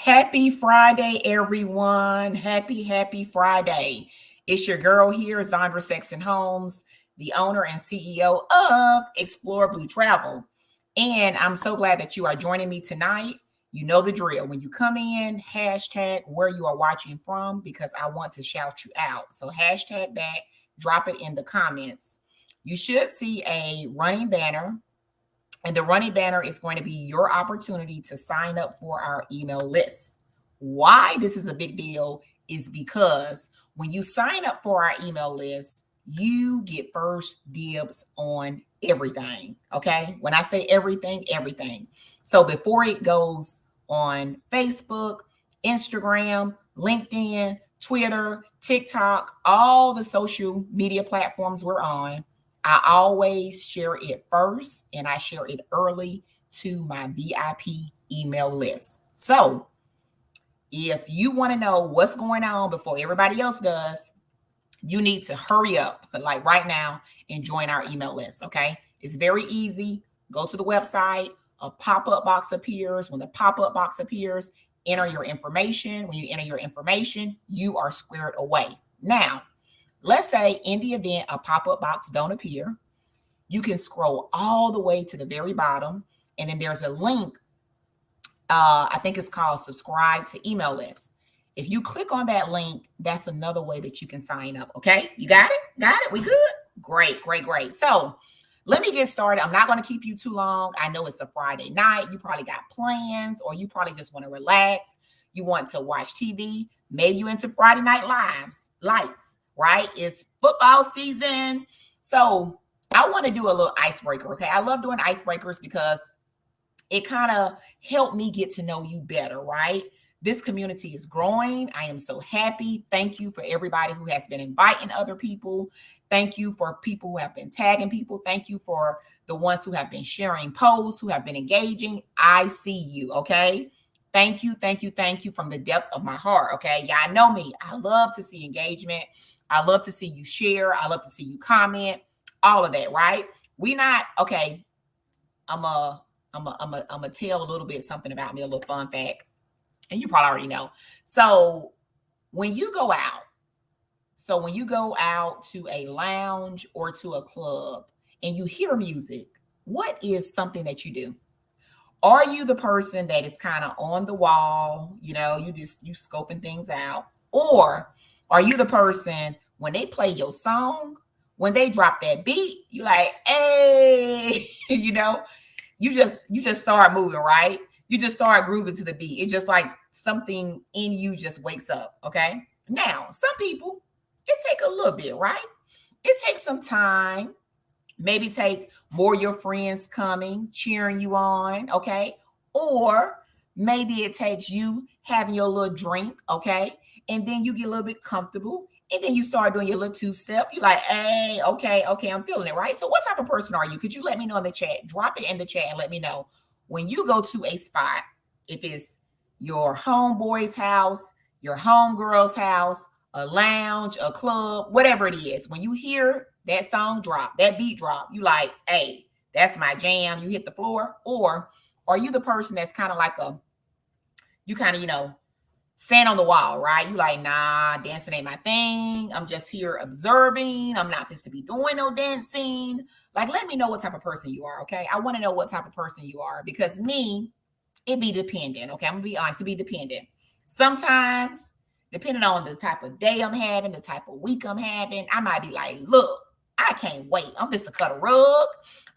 Happy Friday, everyone. Happy Friday. It's your girl here, Zanzibar Zest Homes, the owner and CEO of Explore Blue Travel. And I'm so glad that you are joining me tonight. You know the drill. When you come in, hashtag where you are watching from because I want to shout you out. So hashtag that, drop it in the comments. You should see a running banner, and the running banner is going to be your opportunity to sign up for our email list. Why this is a big deal is because when you sign up for our email list, you get first dibs on everything. Okay. When I say everything, everything. So before it goes on Facebook, Instagram, LinkedIn, Twitter, TikTok, all the social media platforms we're on, I always share it first and I share it early to my VIP email list. So if you want to know what's going on before everybody else does, you need to hurry up, like right now, and join our email list. Okay. It's very easy. Go to the website, a pop up box appears. When the pop up box appears, enter your information. When you enter your information, you are squared away. Now, let's say in the event a pop-up box don't appear, you can scroll all the way to the very bottom, and then there's a link. I think it's called subscribe to email list. If you click on that link, that's another way that you can sign up. Okay, you got it? Got it? We good? Great. So let me get started. I'm not going to keep you too long. I know it's a Friday night. You probably got plans, or you probably just want to relax. You want to watch TV. Maybe you into Friday night lights, right? It's football season. So I want to do a little icebreaker. Okay. I love doing icebreakers because it kind of helped me get to know you better, right? This community is growing. I am so happy. Thank you for everybody who has been inviting other people. Thank you for people who have been tagging people. Thank you for the ones who have been sharing posts, who have been engaging. I see you. Okay. Thank you from the depth of my heart. Okay. Y'all know me. I love to see engagement. I love to see you share. I love to see you comment, all of that, right? We not, okay. I'm a tell a little bit something about me, a little fun fact. And you probably already know. So when you go out to a lounge or to a club and you hear music, what is something that you do? Are you the person that is kind of on the wall, you scoping things out? Or are you the person when they play your song, when they drop that beat, you like, hey, you just start moving, right? You just start grooving to the beat. It's just like something in you just wakes up. Okay. Now, some people, it take a little bit, right? It takes some time. Maybe take more your friends coming, cheering you on. Okay. Or maybe it takes you having your little drink. Okay. And then you get a little bit comfortable. And then you start doing your little two-step. You're like, hey, okay, I'm feeling it, right? So what type of person are you? Could you let me know in the chat? Drop it in the chat and let me know. When you go to a spot, if it's your homeboy's house, your homegirl's house, a lounge, a club, whatever it is, when you hear that song drop, that beat drop, you like, hey, that's my jam. You hit the floor. Or are you the person that's kind of like you kind of, stand on the wall, right? You like, nah, dancing ain't my thing. I'm just here observing. I'm not supposed to be doing no dancing. Like, let me know what type of person you are, okay? I want to know what type of person you are because me, it be dependent, okay? I'm going to be honest, it be dependent. Sometimes, depending on the type of day I'm having, the type of week I'm having, I might be like, look, I can't wait. I'm just to cut a rug.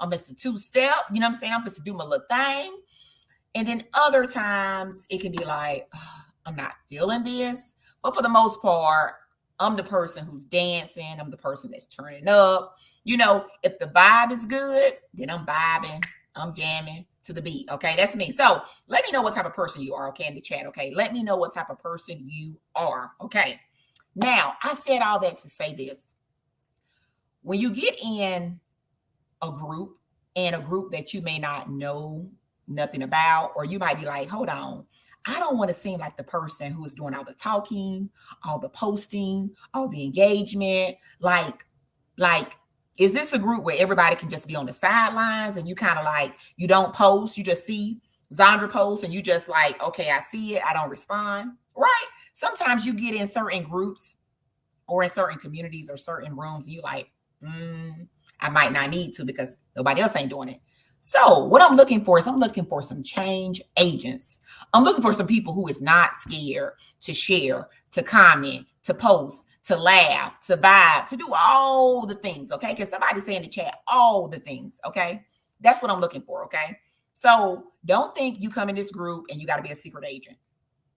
I'm just to two-step. You know what I'm saying? I'm just to do my little thing. And then other times, it can be like, I'm not feeling this. But for the most part, I'm the person who's dancing. I'm the person that's turning up. If the vibe is good, then I'm vibing. I'm jamming to the beat. Okay, that's me. So let me know what type of person you are, okay, in the chat, okay? Let me know what type of person you are, okay? Now, I said all that to say this. When you get in a group that you may not know nothing about, or you might be like, hold on, I don't want to seem like the person who is doing all the talking, all the posting, all the engagement. Like, is this a group where everybody can just be on the sidelines and you kind of like, you don't post, you just see Zandra posts and you just like, okay, I see it, I don't respond, right? Sometimes you get in certain groups or in certain communities or certain rooms and you like, I might not need to because nobody else ain't doing it. So what I'm looking for is I'm looking for some change agents. I'm looking for some people who is not scared to share, to comment, to post, to laugh, to vibe, to do all the things, okay? Because somebody say in the chat, all the things, okay? That's what I'm looking for, okay? So don't think you come in this group and you got to be a secret agent.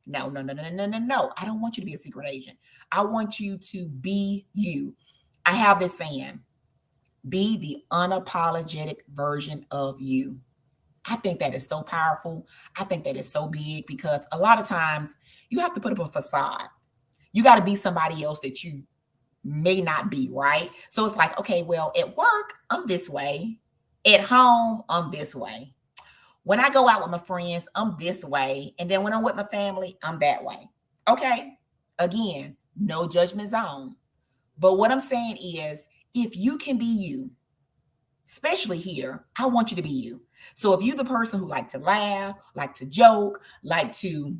No, no, no, no, no, no, no. I don't want you to be a secret agent. I want you to be you. I have this saying, be the unapologetic version of you. I think that is so powerful. I think that is so big because a lot of times you have to put up a facade. You got to be somebody else that you may not be, right? So it's like, okay, well, at work, I'm this way. At home, I'm this way. When I go out with my friends, I'm this way. And then when I'm with my family, I'm that way. Okay. Again, no judgment zone. But what I'm saying is, if you can be you, especially here, I want you to be you. So if you're the person who like to laugh, like to joke, like to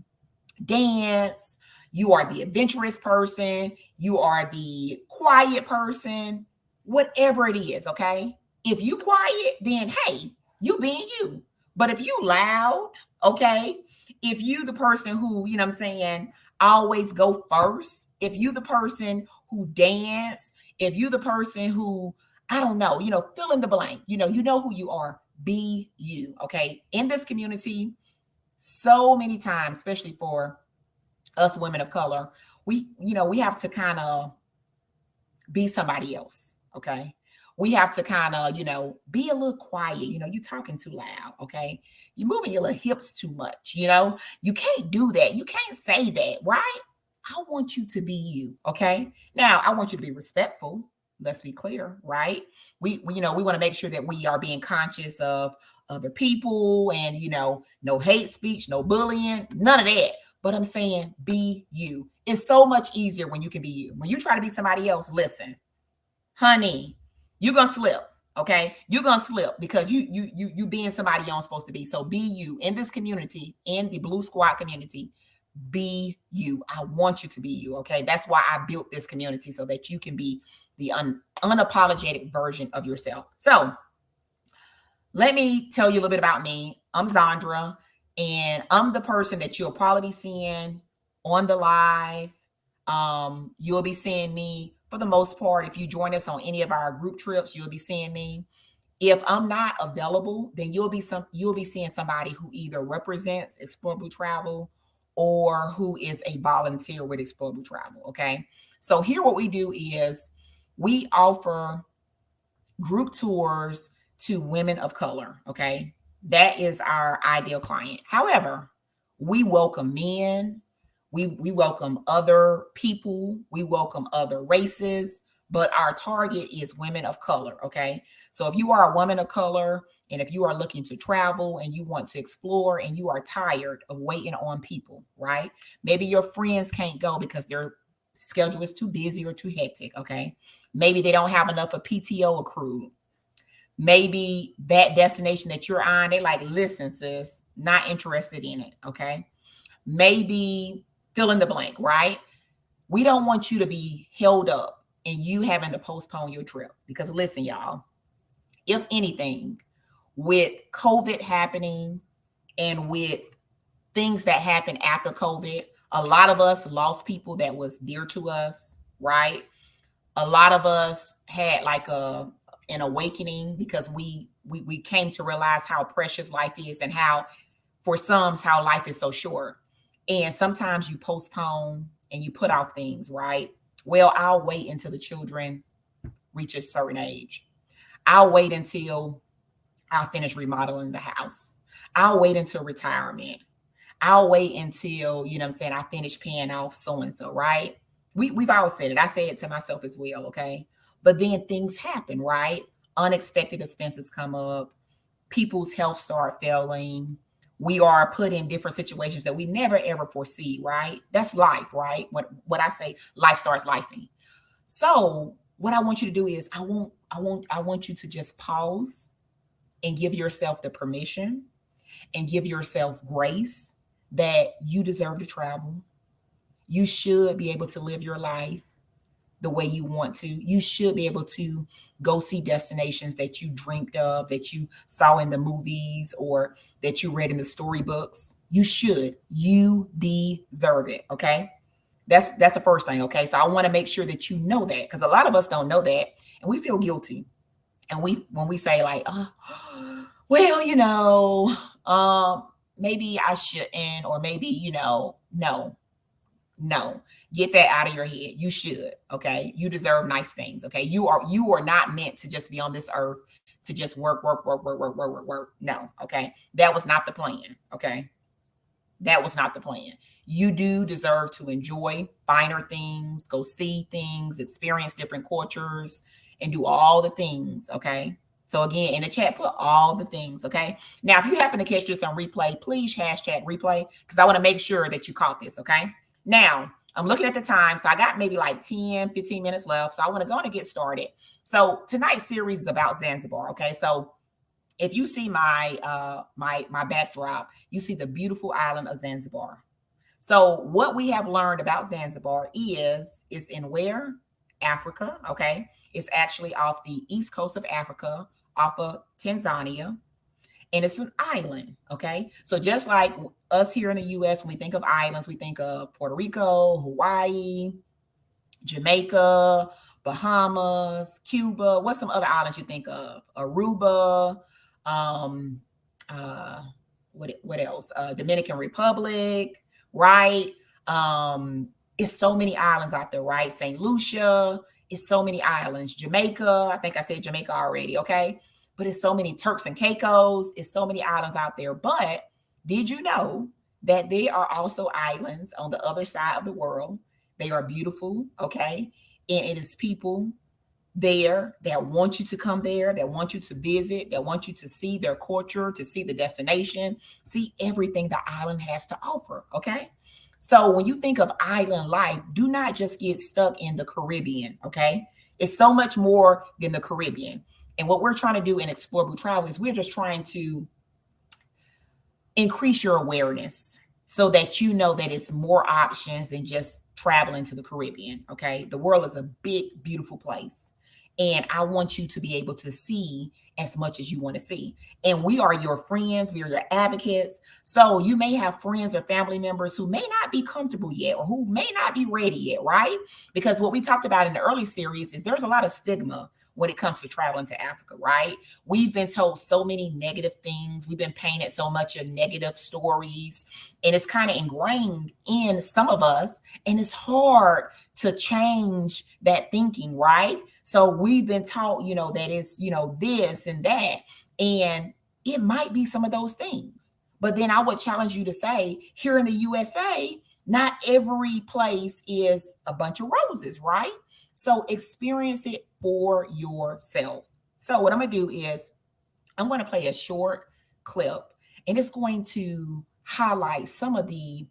dance, you are the adventurous person, you are the quiet person, whatever it is, okay? If you quiet, then hey, you being you. But if you loud, okay, if you the person who, you know what I'm saying, always go first, if you the person who dance, if you the person who, I don't know, fill in the blank, you know who you are, be you, okay? In this community, so many times, especially for us women of color, we have to kind of be somebody else, okay? We have to kind of, be a little quiet. You talking too loud, okay? You moving your little hips too much, You can't do that. You can't say that, right? I want you to be you, okay? Now, I want you to be respectful. Let's be clear, right? We want to make sure that we are being conscious of other people and, no hate speech, no bullying, none of that. But I'm saying be you. It's so much easier when you can be you. When you try to be somebody else, listen, honey, you're gonna slip. Okay, you're gonna slip because you being somebody you're supposed to be. So be you in this community, in the Blue Squad community. Be you. I want you to be you. Okay, that's why I built this community so that you can be the unapologetic version of yourself. So let me tell you a little bit about me. I'm Zandra, and I'm the person that you'll probably be seeing on the live. You'll be seeing me for the most part. If you join us on any of our group trips, you'll be seeing me. If I'm not available, then you'll be seeing somebody who either represents Explore Blue Travel or who is a volunteer with Explore Blue Travel. Okay. So here what we do is we offer group tours to women of color. Okay. That is our ideal client. However, we welcome men, we welcome other people, we welcome other races, but our target is women of color. Okay. So if you are a woman of color and if you are looking to travel and you want to explore and you are tired of waiting on people, right? Maybe your friends can't go because their schedule is too busy or too hectic. Okay. Maybe they don't have enough of PTO accrued. Maybe that destination that you're on, they like, listen, sis, not interested in it. Okay. Maybe fill in the blank, right? We don't want you to be held up and you having to postpone your trip because listen, y'all, if anything, with COVID happening and with things that happened after COVID, a lot of us lost people that was dear to us, right? A lot of us had like an awakening because we came to realize how precious life is and how for some how life is so short. And sometimes you postpone and you put off things, right? Well, I'll wait until the children reach a certain age. I'll wait until I'll finish remodeling the house. I'll wait until retirement. I'll wait until, I'm saying, I finish paying off so and so, right? We've all said it. I say it to myself as well, okay? But then things happen, right? Unexpected expenses come up. People's health start failing. We are put in different situations that we never ever foresee, right? That's life, right? What I say, life starts lifing. So what I want you to do is I want you to just pause and give yourself the permission and give yourself grace that you deserve to travel. You should be able to live your life the way you want to. You should be able to go see destinations that you dreamed of, that you saw in the movies or that you read in the storybooks. You should. You deserve it. Okay. That's the first thing. Okay. So I want to make sure that you know that, because a lot of us don't know that and we feel guilty. And when we say like, oh, well, maybe I shouldn't, or maybe, no, no, get that out of your head. You should. Okay. You deserve nice things. Okay. You are not meant to just be on this earth to just work, work, work, work, work, work, work, work. No. Okay. That was not the plan. Okay. That was not the plan. You do deserve to enjoy finer things, go see things, experience different cultures, and do all the things. Okay. So again, in the chat, put all the things. Okay. Now, if you happen to catch this on replay, please hashtag replay, because I want to make sure that you caught this. Okay. Now, I'm looking at the time. So I got maybe like 10, 15 minutes left. So I want to go and get started. So tonight's series is about Zanzibar. Okay. So if you see my backdrop, you see the beautiful island of Zanzibar. So what we have learned about Zanzibar is it's in where? Africa. Okay. It's actually off the east coast of Africa, off of Tanzania. And it's an island. Okay. So just like us here in the US, when we think of islands, we think of Puerto Rico, Hawaii, Jamaica, Bahamas, Cuba. What's some other islands you think of? Aruba, um, uh, what else? Dominican Republic, right? It's so many islands out there, right? St. Lucia, it's so many islands. Jamaica, I think I said Jamaica already, okay? But it's so many Turks and Caicos, it's so many islands out there. But did you know that there are also islands on the other side of the world? They are beautiful, okay? And it is people there that want you to come there, that want you to visit, that want you to see their culture, to see the destination, see everything the island has to offer. Okay. So when you think of island life, do not just get stuck in the Caribbean. Okay. It's so much more than the Caribbean. And what we're trying to do in Explore Blue Travel is we're just trying to increase your awareness so that you know that it's more options than just traveling to the Caribbean. Okay. The world is a big, beautiful place. And I want you to be able to see as much as you want to see. And we are your friends, we are your advocates. So you may have friends or family members who may not be comfortable yet or who may not be ready yet, right? Because what we talked about in the early series is there's a lot of stigma when it comes to traveling to Africa, right? We've been told so many negative things. We've been painted so much of negative stories, and it's kind of ingrained in some of us. And it's hard to change that thinking, right? So we've been taught, that it's, this and that. And it might be some of those things. But then I would challenge you to say, here in the USA, not every place is a bunch of roses, right? So experience it for yourself. So what I'm going to do is I'm going to play a short clip, and it's going to highlight some of the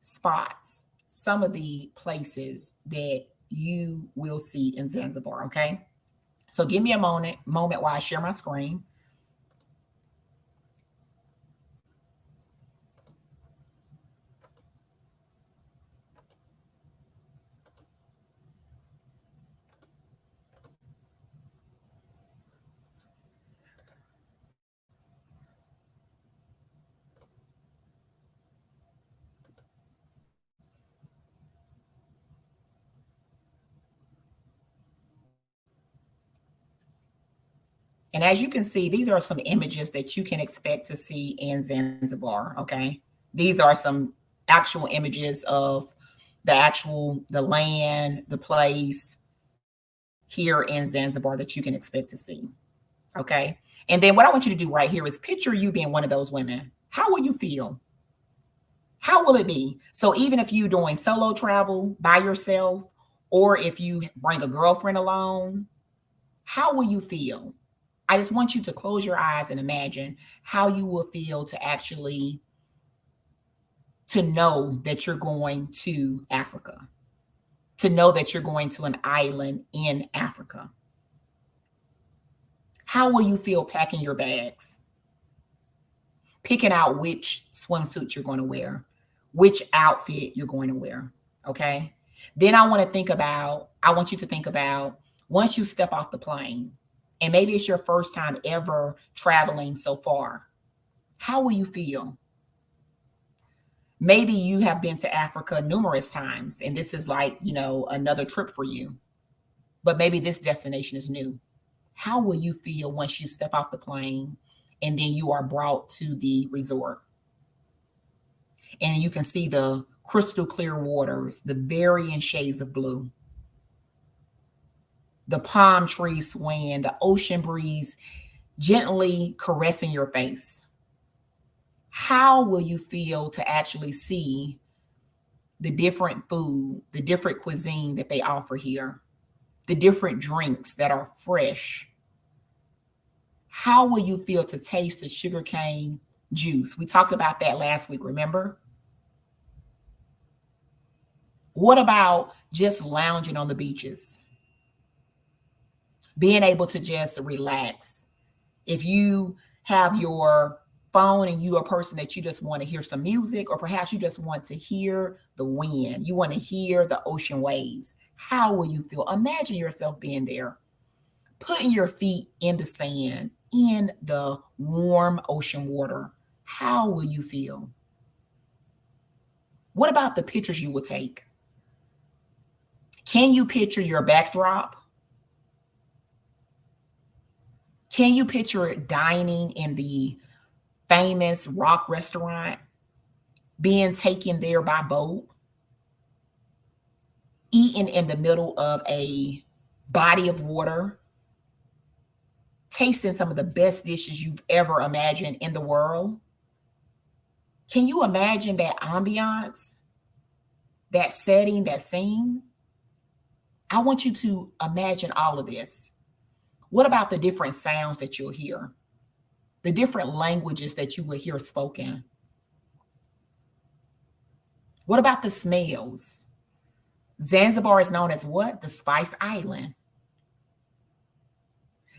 spots, some of the places that you will see in Zanzibar. Okay. So give me a moment while I share my screen. And as you can see, these are some images that you can expect to see in Zanzibar. Okay. These are some actual images of the land, the place here in Zanzibar that you can expect to see. Okay. And then what I want you to do right here is picture you being one of those women. How will you feel? How will it be? So even if you're doing solo travel by yourself, or if you bring a girlfriend along, how will you feel? I just want you to close your eyes and imagine how you will feel to know that you're going to Africa, to know that you're going to an island in Africa. How will you feel packing your bags? picking out which swimsuit you're going to wear, which outfit you're going to wear. Okay. Then I want you to think about once you step off the plane, and maybe it's your first time ever traveling so far, how will you feel? Maybe you have been to Africa numerous times and this is like, another trip for you, but maybe this destination is new. How will you feel once you step off the plane and then you are brought to the resort and you can see the crystal clear waters, the varying shades of blue, the palm trees swaying, the ocean breeze gently caressing your face? How will you feel to actually see the different food, the different cuisine that they offer here, the different drinks that are fresh? How will you feel to taste the sugarcane juice? We talked about that last week, remember? What about just lounging on the beaches? Being able to just relax. If you have your phone and you are a person that you just want to hear some music, or perhaps you just want to hear the wind, you want to hear the ocean waves, how will you feel? Imagine yourself being there, putting your feet in the sand, in the warm ocean water. How will you feel? What about the pictures you will take? Can you picture your backdrop? Can you picture dining in the famous rock restaurant, being taken there by boat, eating in the middle of a body of water, tasting some of the best dishes you've ever imagined in the world? Can you imagine that ambiance, that setting, that scene? I want you to imagine all of this. What about the different sounds that you'll hear? The different languages that you will hear spoken? What about the smells? Zanzibar is known as what? The Spice Island.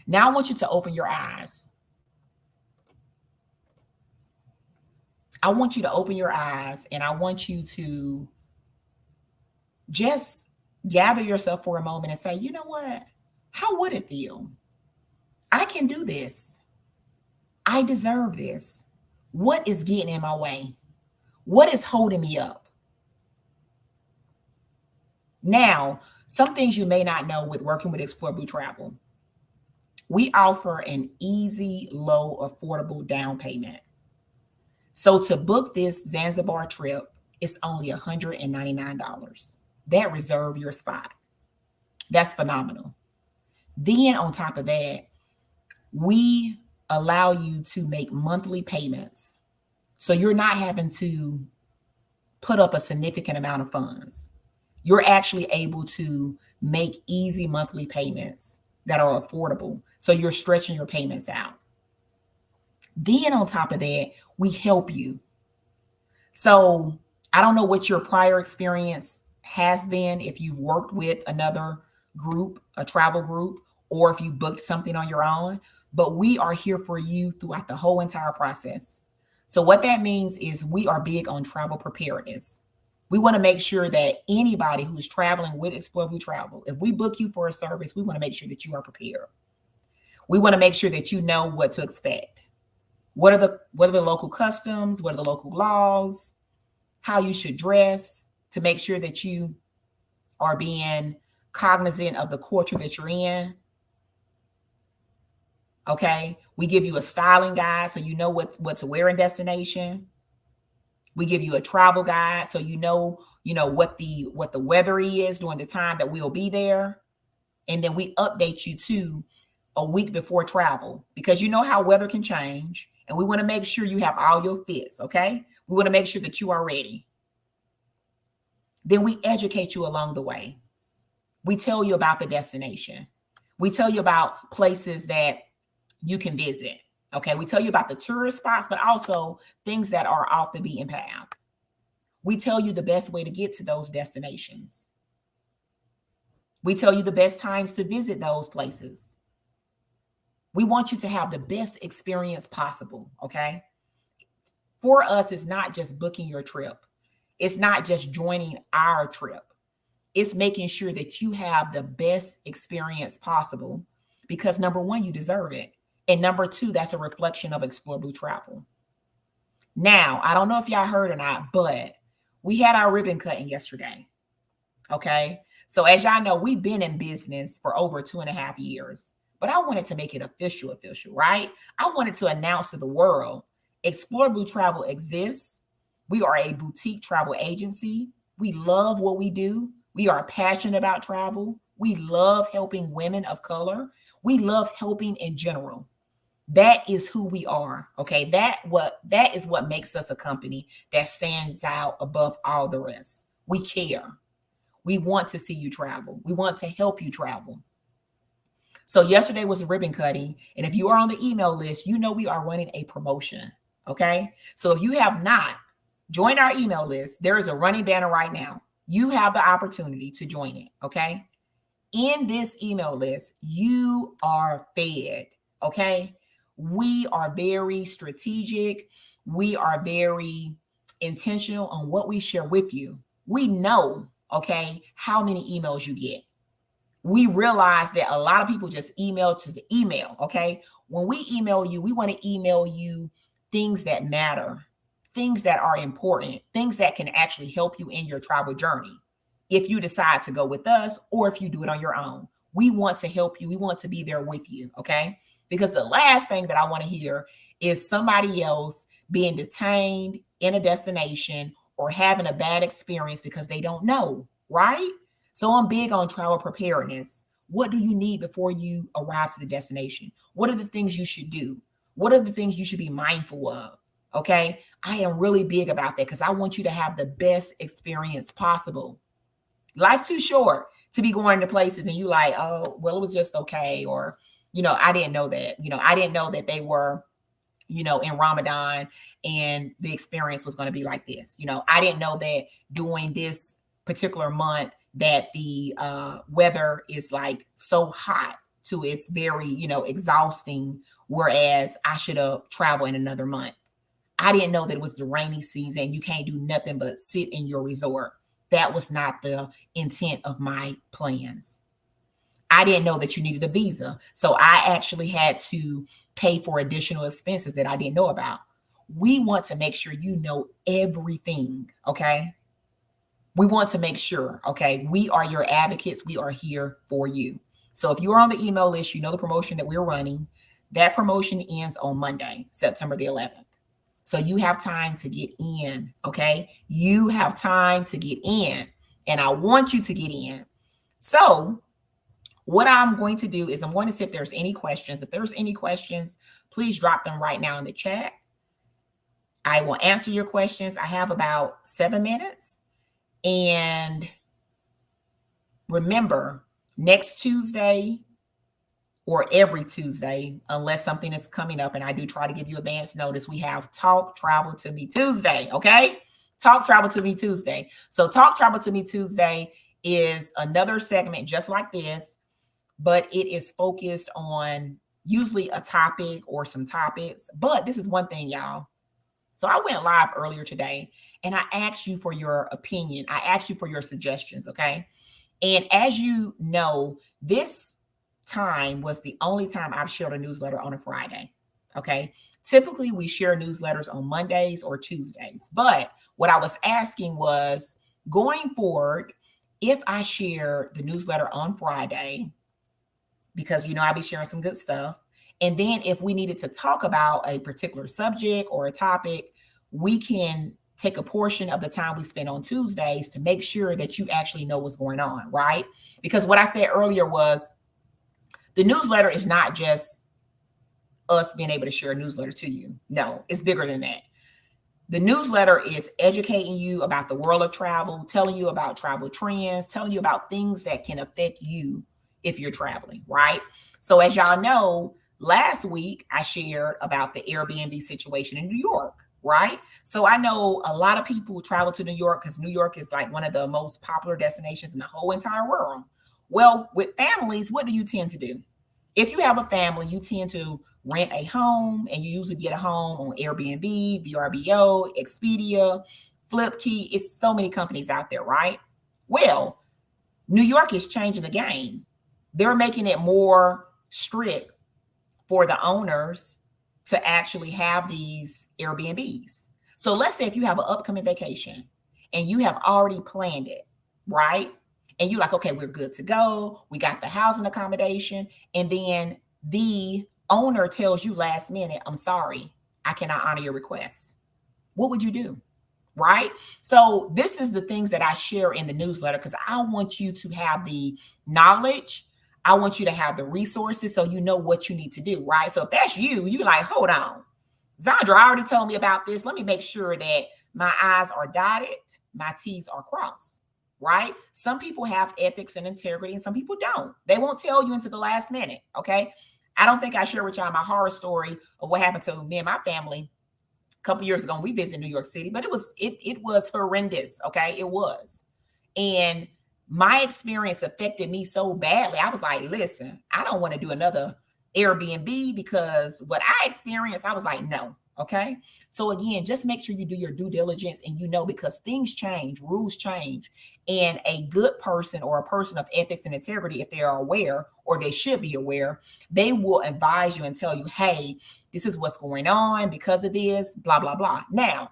Now I want you to open your eyes. I want you to open your eyes and I want you to just gather yourself for a moment and say, you know what? How would it feel? I can do this. I deserve this. What is getting in my way? What is holding me up? Now, some things you may not know with working with Explore Blue Travel. We offer an easy, low, affordable down payment. So to book this Zanzibar trip, it's only $199. That reserve your spot. That's phenomenal. Then on top of that, we allow you to make monthly payments. So you're not having to put up a significant amount of funds. You're actually able to make easy monthly payments that are affordable. So you're stretching your payments out. Then on top of that, we help you. So I don't know what your prior experience has been, if you've worked with another group, a travel group, or if you booked something on your own, but we are here for you throughout the whole entire process. So what that means is we are big on travel preparedness. We want to make sure that anybody who's traveling with Explore Blue Travel, if we book you for a service, we want to make sure that you are prepared. We want to make sure that you know what to expect. What are the local customs? What are the local laws? How you should dress to make sure that you are being cognizant of the culture that you're in. Okay. We give you a styling guide so you know what to wear in destination. We give you a travel guide so you know what the weather is during the time that we'll be there. And then we update you too a week before travel, because you know how weather can change. And we want to make sure you have all your fits, okay? We want to make sure that you are ready. Then we educate you along the way. We tell you about the destination. We tell you about places that you can visit, okay? We tell you about the tourist spots, but also things that are off the beaten path. We tell you the best way to get to those destinations. We tell you the best times to visit those places. We want you to have the best experience possible, okay? For us, it's not just booking your trip. It's not just joining our trip. It's making sure that you have the best experience possible because number one, you deserve it. And number two, that's a reflection of Explore Blue Travel. Now, I don't know if y'all heard or not, but we had our ribbon cutting yesterday. Okay. So as y'all know, we've been in business for over 2.5 years, but I wanted to make it official, right? I wanted to announce to the world, Explore Blue Travel exists. We are a boutique travel agency. We love what we do. We are passionate about travel. We love helping women of color. We love helping in general. That is who we are. Okay. That is what makes us a company that stands out above all the rest. We care. We want to see you travel. We want to help you travel. So yesterday was a ribbon cutting. And if you are on the email list, you know we are running a promotion. Okay. So if you have not joined our email list, there is a running banner right now. You have the opportunity to join it. Okay. In this email list, you are fed. Okay. We are very strategic. We are very intentional on what we share with you. We know, okay, how many emails you get. We realize that a lot of people just email to the email, okay? When we email you, we want to email you things that matter, things that are important, things that can actually help you in your travel journey. If you decide to go with us or if you do it on your own, we want to help you. We want to be there with you, okay? Because the last thing that I want to hear is somebody else being detained in a destination or having a bad experience because they don't know, right? So I'm big on travel preparedness. What do you need before you arrive to the destination? What are the things you should do? What are the things you should be mindful of? Okay. I am really big about that because I want you to have the best experience possible. Life's too short to be going to places and you like, oh, well, it was just okay. Or, I didn't know that. I didn't know that they were, in Ramadan and the experience was going to be like this. I didn't know that during this particular month that the weather is like so hot to it's very, exhausting. Whereas I should have traveled in another month. I didn't know that it was the rainy season. You can't do nothing but sit in your resort. That was not the intent of my plans. I didn't know that you needed a visa. So I actually had to pay for additional expenses that I didn't know about. We want to make sure you know everything, okay? We want to make sure, okay? We are your advocates. We are here for you. So if you're on the email list, you know the promotion that we're running. That promotion ends on Monday, September the 11th. So you have time to get in, okay? You have time to get in, and I want you to get in. So what I'm going to do is I'm going to see if there's any questions. If there's any questions, please drop them right now in the chat. I will answer your questions. I have about 7 minutes. And remember, next Tuesday or every Tuesday, unless something is coming up, and I do try to give you advance notice, we have Talk Travel to Me Tuesday, okay? Talk Travel to Me Tuesday. So Talk Travel to Me Tuesday is another segment just like this, but it is focused on usually a topic or some topics. But this is one thing, y'all. So I went live earlier today and I asked you for your opinion. I asked you for your suggestions, okay? And as you know, this time was the only time I've shared a newsletter on a Friday, okay? Typically, we share newsletters on Mondays or Tuesdays. But what I was asking was, going forward, if I share the newsletter on Friday, because I'll be sharing some good stuff. And then if we needed to talk about a particular subject or a topic, we can take a portion of the time we spend on Tuesdays to make sure that you actually know what's going on, right? Because what I said earlier was the newsletter is not just us being able to share a newsletter to you. No, it's bigger than that. The newsletter is educating you about the world of travel, telling you about travel trends, telling you about things that can affect you if you're traveling, right? So as y'all know, last week I shared about the Airbnb situation in New York, right? So I know a lot of people travel to New York because New York is like one of the most popular destinations in the whole entire world. Well, with families, what do you tend to do? If you have a family, you tend to rent a home, and you usually get a home on Airbnb, VRBO, Expedia, Flipkey. It's so many companies out there, right? Well, New York is changing the game. They're making it more strict for the owners to actually have these Airbnbs. So let's say if you have an upcoming vacation and you have already planned it, right? And you're like, okay, we're good to go. We got the housing accommodation. And then the owner tells you last minute, I'm sorry, I cannot honor your request. What would you do? Right? So this is the things that I share in the newsletter because I want you to have the knowledge. I want you to have the resources so you know what you need to do, right? So if that's you, you're like, hold on. Zandra already told me about this. Let me make sure that my I's are dotted, my T's are crossed, right? Some people have ethics and integrity and some people don't. They won't tell you until the last minute, okay? I don't think I shared with y'all my horror story of what happened to me and my family a couple years ago when we visited New York City, but it was horrendous, okay? It was. And my experience affected me so badly. I was like, listen, I don't want to do another Airbnb because what I experienced, I was like, no. Okay. So again, just make sure you do your due diligence and you know, because things change, rules change. And a good person or a person of ethics and integrity, if they are aware or they should be aware, they will advise you and tell you, hey, this is what's going on because of this, blah, blah, blah. Now,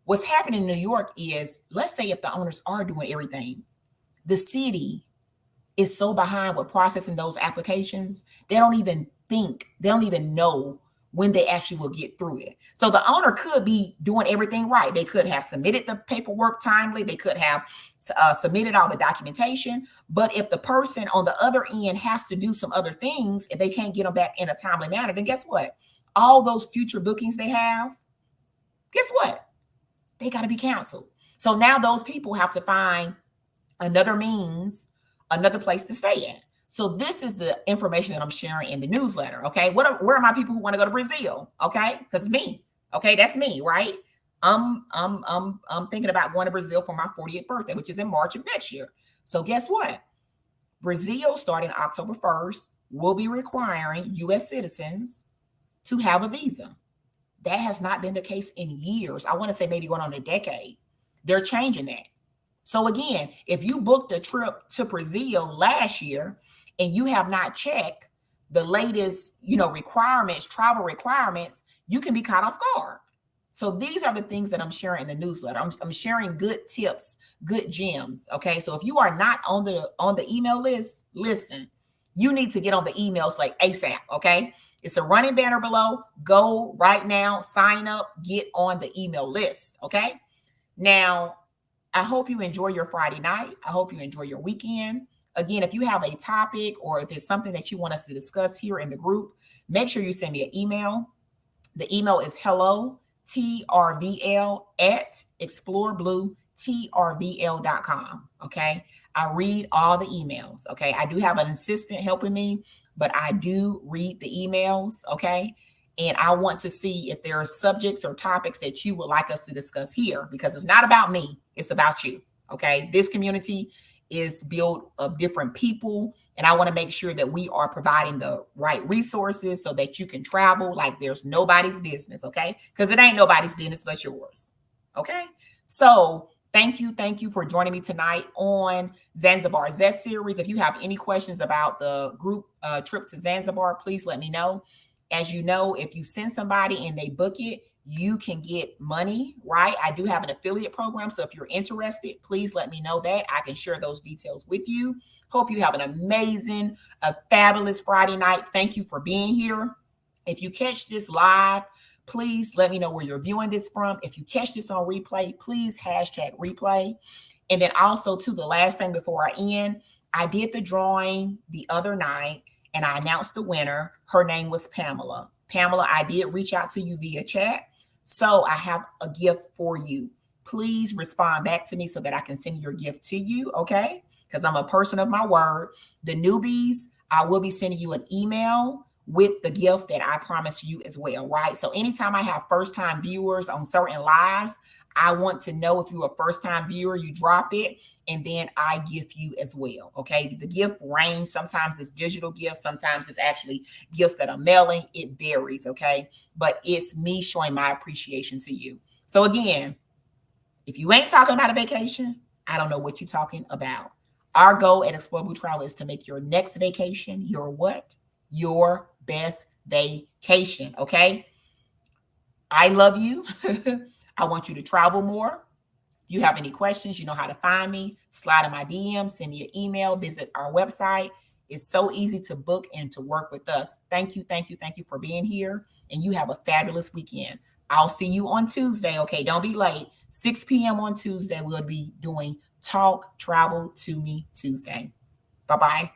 what's happening in New York is, let's say if the owners are doing everything, the city is so behind with processing those applications, they don't even know when they actually will get through it. So the owner could be doing everything right. They could have submitted the paperwork timely. They could have submitted all the documentation. But if the person on the other end has to do some other things and they can't get them back in a timely manner, then guess what? All those future bookings they have, guess what? They got to be canceled. So now those people have to find another means, another place to stay at. So this is the information that I'm sharing in the newsletter. Okay. Where are my people who want to go to Brazil? Okay. Because me. Okay. That's me, right? I'm thinking about going to Brazil for my 40th birthday, which is in March of next year. So guess what? Brazil, starting October 1st, will be requiring U.S. citizens to have a visa. That has not been the case in years. I want to say maybe going on a decade. They're changing that. So again, if you booked a trip to Brazil last year and you have not checked the latest, travel requirements, you can be caught off guard. So these are the things that I'm sharing in the newsletter. I'm sharing good tips, good gems. Okay. So if you are not on the email list, listen, you need to get on the emails like ASAP. Okay. It's a running banner below. Go right now, sign up, get on the email list. Okay. Now, I hope you enjoy your Friday night. I hope you enjoy your weekend. Again, if you have a topic or if it's something that you want us to discuss here in the group, make sure you send me an email. The email is hello@explorebluetrvl.com. Okay. I read all the emails. Okay. I do have an assistant helping me, but I do read the emails. Okay. And I want to see if there are subjects or topics that you would like us to discuss here, because it's not about me. It's about you. Okay. This community is built of different people. And I want to make sure that we are providing the right resources so that you can travel like there's nobody's business. Okay. Because it ain't nobody's business but yours. Okay. So thank you. Thank you for joining me tonight on Zanzibar Zest series. If you have any questions about the group trip to Zanzibar, please let me know. As you know, if you send somebody and they book it, you can get money, right? I do have an affiliate program. So if you're interested, please let me know that. I can share those details with you. Hope you have an amazing, a fabulous Friday night. Thank you for being here. If you catch this live, please let me know where you're viewing this from. If you catch this on replay, please hashtag replay. And then also, to the last thing before I end, I did the drawing the other night and I announced the winner. Her name was Pamela. Pamela, I did reach out to you via chat. So I have a gift for you. Please respond back to me so that I can send your gift to you, okay? Because I'm a person of my word. The newbies, I will be sending you an email with the gift that I promised you as well, right? So anytime I have first-time viewers on certain lives, I want to know if you're a first-time viewer, you drop it, and then I gift you as well. Okay. The gift range, sometimes it's digital gifts, sometimes it's actually gifts that are mailing. It varies. Okay. But it's me showing my appreciation to you. So again, if you ain't talking about a vacation, I don't know what you're talking about. Our goal at Explore Blue Travel is to make your next vacation your what? Your best vacation. Okay. I love you. I want you to travel more. If you have any questions, you know how to find me. Slide in my DM, send me an email, visit our website. It's so easy to book and to work with us. Thank you, thank you, thank you for being here. And you have a fabulous weekend. I'll see you on Tuesday. Okay, don't be late. 6 p.m. on Tuesday, we'll be doing Talk Travel to Me Tuesday. Bye bye.